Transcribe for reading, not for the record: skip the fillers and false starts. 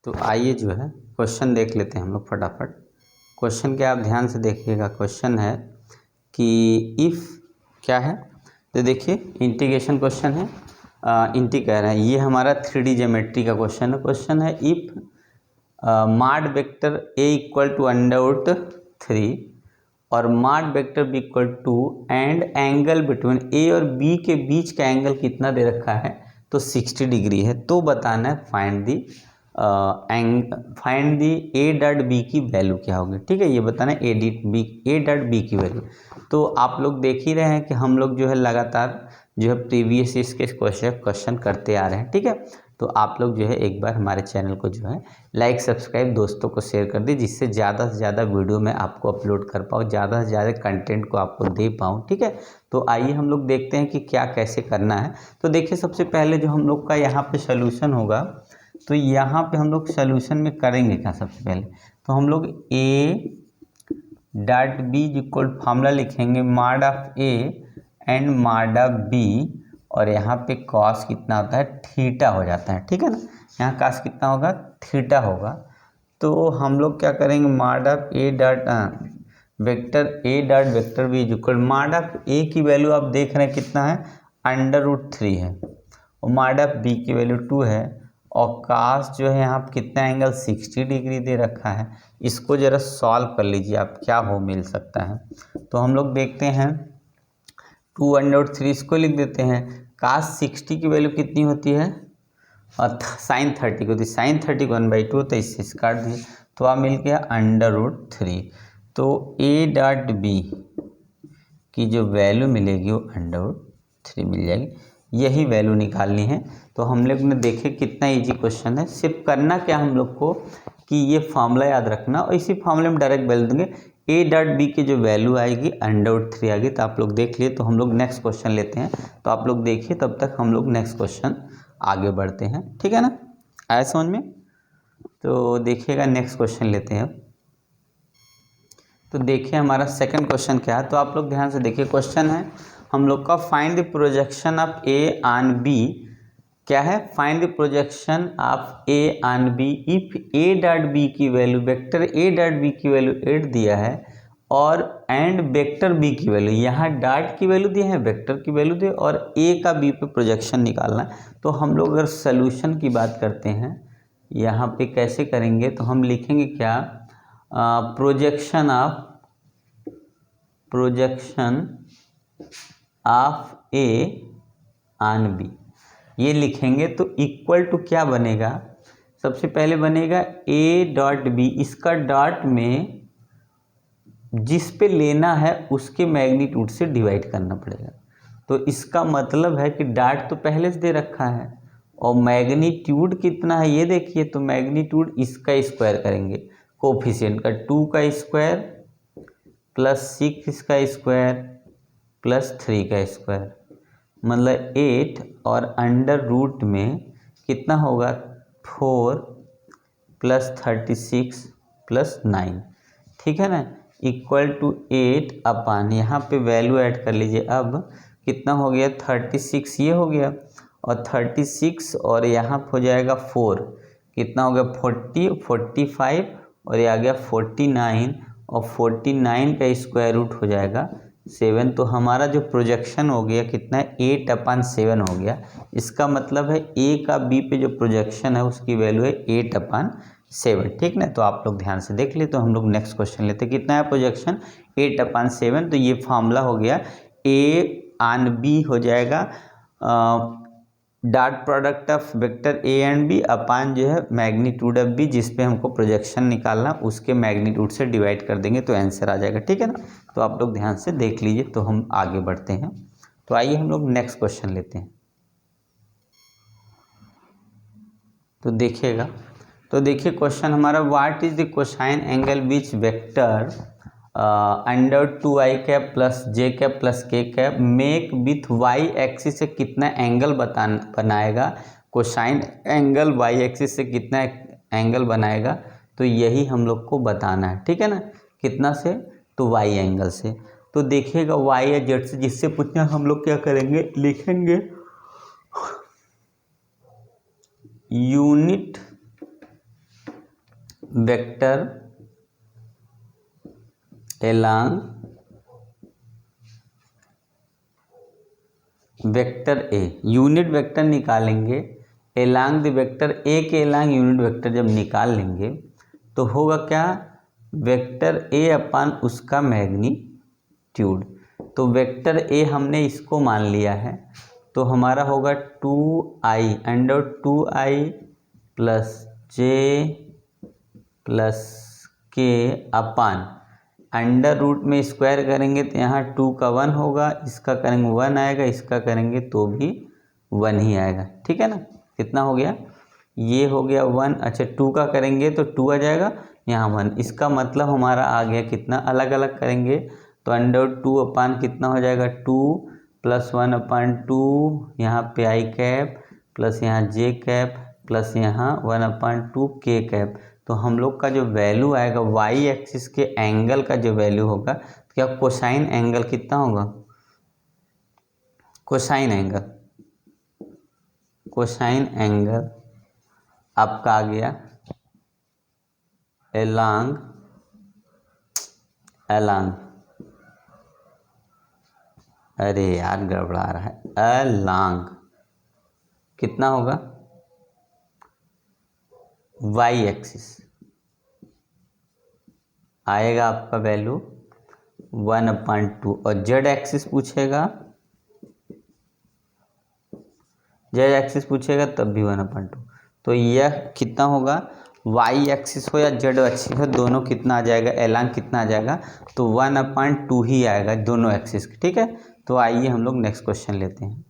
तो आइए जो है क्वेश्चन देख लेते हैं हम लोग फटाफट। क्वेश्चन क्या, आप ध्यान से देखिएगा। क्वेश्चन है कि इफ़ क्या है, तो देखिए इंटीग्रेशन क्वेश्चन है। इंटी कह रहे हैं, ये हमारा 3D ज्योमेट्री का क्वेश्चन है। क्वेश्चन है इफ़ माड वेक्टर ए इक्वल टू √3 और mod vector B equal to and angle between A और बी के बीच का एंगल कितना दे रखा है, तो 60 डिग्री है। तो बताना है find the A dot B की वैल्यू क्या होगी। ठीक है, ये बताना है ए डॉट बी की वैल्यू। तो आप लोग देख ही रहे हैं कि हम लोग जो है लगातार जो है प्रीवियस इसके क्वेश्चन करते आ रहे हैं। ठीक है, तो आप लोग जो है एक बार हमारे चैनल को जो है लाइक सब्सक्राइब दोस्तों को शेयर कर दी, जिससे ज़्यादा से ज़्यादा वीडियो मैं आपको अपलोड कर पाऊँ, ज़्यादा से ज़्यादा कंटेंट को आपको दे पाऊँ। ठीक है, तो आइए हम लोग देखते हैं कि क्या कैसे करना है। तो देखिए सबसे पहले जो हम लोग का यहाँ पे सोल्यूशन होगा, तो यहाँ पे हम लोग सोल्यूशन में करेंगे क्या, सबसे पहले तो हम लोग A dot B equal formula लिखेंगे mod of A and mod of B, और यहाँ पे कॉस कितना होता है, थीटा हो जाता है। ठीक है ना, यहाँ कॉस कितना होगा, थीटा होगा। तो हम लोग क्या करेंगे, mod of A dot vector A dot vector B equal mod of A की वैल्यू आप देख रहे हैं कितना है, √3 है, और माड ऑफ बी की वैल्यू 2 है, और कास जो है यहाँ पे कितना एंगल 60 डिग्री दे रखा है। इसको जरा सॉल्व कर लीजिए आप, क्या हो मिल सकता है। तो हम लोग देखते हैं 2√3 इसको लिख देते हैं। कास 60 की वैल्यू कितनी होती है, और साइन 30 को होती है, साइन 30 को 1/2, तो इससे काट दिए, तो आप मिल गया √3। तो ए डॉट बी की जो वैल्यू मिलेगी वो √3 मिल जाएगी। यही वैल्यू निकालनी है। तो हम लोग ने देखे कितना इजी क्वेश्चन है। सिर्फ करना क्या हम लोग को कि ये फार्मूला याद रखना, और इसी फार्मूले में डायरेक्ट वैल्यू देंगे। ए डॉट बी की जो वैल्यू आएगी √3 आएगी। तो आप लोग देख लिए, तो हम लोग नेक्स्ट क्वेश्चन लेते हैं। तो आप लोग देखिए, तब तक हम लोग नेक्स्ट क्वेश्चन आगे बढ़ते हैं। ठीक है ना, आया समझ में। तो देखिएगा नेक्स्ट क्वेश्चन लेते हैं। तो देखिए हमारा सेकंड क्वेश्चन क्या है, तो आप लोग ध्यान से देखिए। क्वेश्चन है हम लोग का find the projection of A on B. क्या है, find the projection of A on B if A dot B की value, vector A dot B की वैल्यू 8 दिया है, और एंड वेक्टर बी की वैल्यू, यहाँ डॉट की वैल्यू दी है, वेक्टर की वैल्यू दी, और ए का बी पे प्रोजेक्शन निकालना है। तो हम लोग अगर सोल्यूशन की बात करते हैं, यहाँ पे कैसे करेंगे, तो हम लिखेंगे क्या, projection of A on B, ये लिखेंगे। तो इक्वल टू क्या बनेगा, सबसे पहले बनेगा ए डॉट बी, इसका डॉट में जिस पे लेना है उसके मैग्नीट्यूड से डिवाइड करना पड़ेगा। तो इसका मतलब है कि डॉट तो पहले से दे रखा है, और मैग्नीट्यूड कितना है ये देखिए। तो मैग्नीट्यूड इसका स्क्वायर करेंगे, कोफिशिएंट का 2 का स्क्वायर प्लस 6 का स्क्वायर प्लस 3 का स्क्वायर, मतलब 8, और अंडर रूट में कितना होगा, 4 प्लस 36 प्लस 9। ठीक है ना, इक्वल टू 8 अपान, यहाँ पे वैल्यू ऐड कर लीजिए। अब कितना हो गया, 36 ये हो गया, और 36 और यहाँ पे हो जाएगा 4, कितना हो गया 40, 45, और ये आ गया 49, और 49 का स्क्वायर रूट हो जाएगा 7। तो हमारा जो प्रोजेक्शन हो गया कितना है, 8/7 हो गया। इसका मतलब है ए का बी पे जो प्रोजेक्शन है उसकी वैल्यू है 8/7। ठीक ना, तो आप लोग ध्यान से देख ले। तो हम लोग नेक्स्ट क्वेश्चन लेते हैं, कितना है प्रोजेक्शन, 8/7। तो ये फार्मूला हो गया, ए ऑन बी हो जाएगा dot product of vector A and B upon जो है मैग्नीट्यूड ऑफ बी, जिस पे हमको प्रोजेक्शन निकालना, उसके मैग्नीट्यूड से डिवाइड कर देंगे तो आंसर आ जाएगा। ठीक है ना, तो आप लोग ध्यान से देख लीजिए। तो हम आगे बढ़ते हैं। तो आइए हम लोग नेक्स्ट क्वेश्चन लेते हैं। तो देखिएगा, तो देखिए क्वेश्चन हमारा, what is the cosine angle which vector √2i plus j plus k make with y axis से कितना एंगल बनाएगा, कोसाइन एंगल y एक्सिस से कितना एंगल बनाएगा। तो यही हम लोग को बताना है। ठीक है ना, कितना से, तो y एंगल से। तो देखिएगा y या z से जिससे पूछना, हम लोग क्या करेंगे, लिखेंगे unit vector along vector A, unit vector निकालेंगे एलॉन्ग द वेक्टर ए के एलॉन्ग यूनिट वेक्टर जब निकाल लेंगे तो होगा क्या, वेक्टर ए अपान उसका मैग्नीट्यूड। तो वेक्टर ए हमने इसको मान लिया है, तो हमारा होगा 2i अंडर 2i प्लस जे प्लस के अपान अंडर रूट में स्क्वायर करेंगे तो यहाँ 2 का 1 होगा, इसका करेंगे 1 आएगा, इसका करेंगे तो भी 1 ही आएगा। ठीक है ना, कितना हो गया, ये हो गया 1। अच्छा 2 का करेंगे तो 2 आ जाएगा, यहाँ 1, इसका मतलब हमारा आ गया कितना, अलग अलग करेंगे तो अंडर 2 अपान कितना हो जाएगा 2 प्लस 1 अपान 2, यहाँ पे आई कैप प्लस यहाँ जे कैप प्लस यहाँ 1 अपान 2 के कैप। तो हम लोग का जो वैल्यू आएगा वाई एक्सिस के एंगल का जो वैल्यू होगा, तो क्या कोसाइन एंगल कितना होगा, कोसाइन एंगल आपका आ गया एलॉन्ग अरे यार गड़बड़ा रहा है, एलॉन्ग कितना होगा वाई एक्सिस आएगा आपका वैल्यू 1/2 और जेड एक्सिस पूछेगा, तब भी 1/2। तो यह कितना होगा, वाई एक्सिस हो या जेड एक्सिस हो दोनों कितना आ जाएगा, एलॉन्ग कितना आ जाएगा, तो 1/2 ही आएगा दोनों एक्सिस। ठीक है, तो आइए हम लोग नेक्स्ट क्वेश्चन लेते हैं।